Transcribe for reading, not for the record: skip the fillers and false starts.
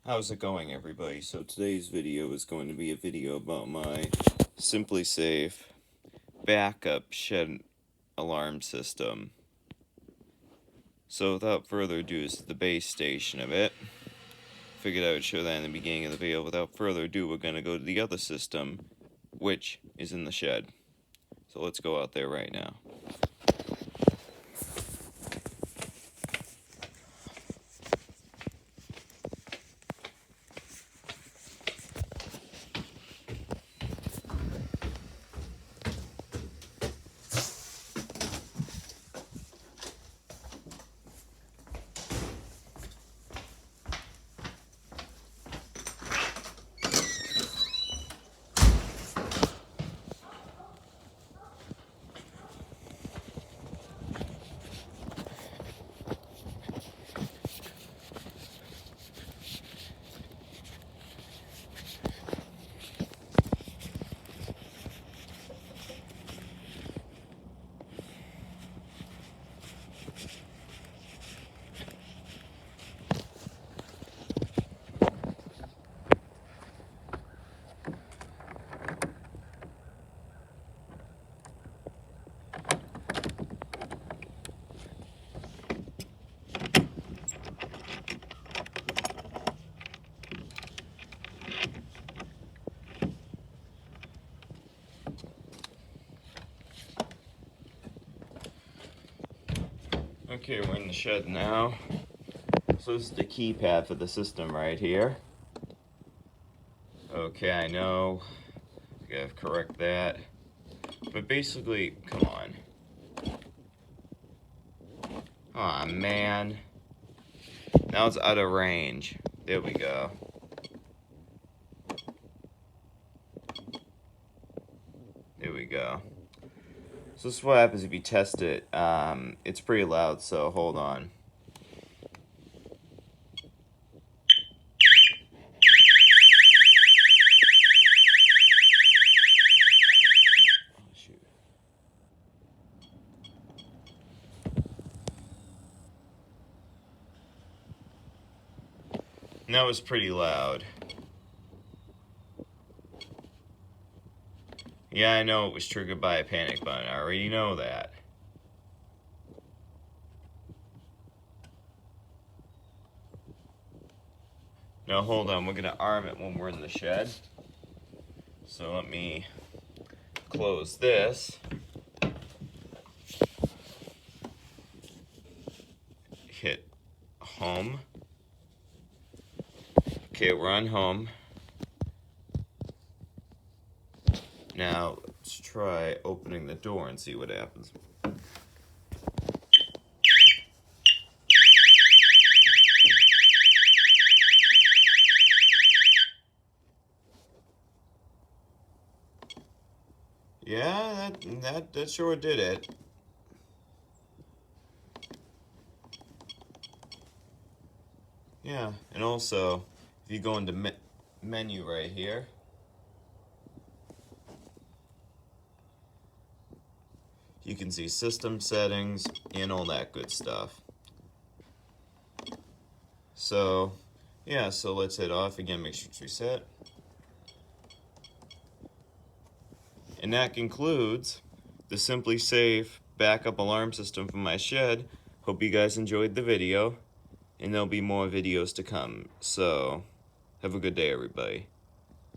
How's it going, everybody? So today's video is going to be a video about my SimpliSafe backup shed alarm system. So without further ado, this is the base station of it. Figured I would show that in the beginning of the video. Without further ado, we're going to go to the other system, which is in the shed. So let's go out there right now. Okay, we're in the shed now. So this is the keypad for the system right here. Okay, I know. I gotta correct that. But basically, come on. Aw, man. Now it's out of range. There we go. There we go. So this is what happens if you test it. It's pretty loud, so hold on. Oh, shoot. And that was pretty loud. Yeah, I know it was triggered by a panic button. I already know that. Now hold on, we're gonna arm it when we're in the shed. So let me close this. Hit home. Okay, we're on home. Now let's try opening the door and see what happens. Yeah, that sure did it. Yeah, and also if you go into menu right here, you can see system settings and all that good stuff. So yeah, so let's hit off again, make sure it's reset. And that concludes the SimpliSafe backup alarm system for my shed. Hope you guys enjoyed the video, and there'll be more videos to come. So have a good day, everybody.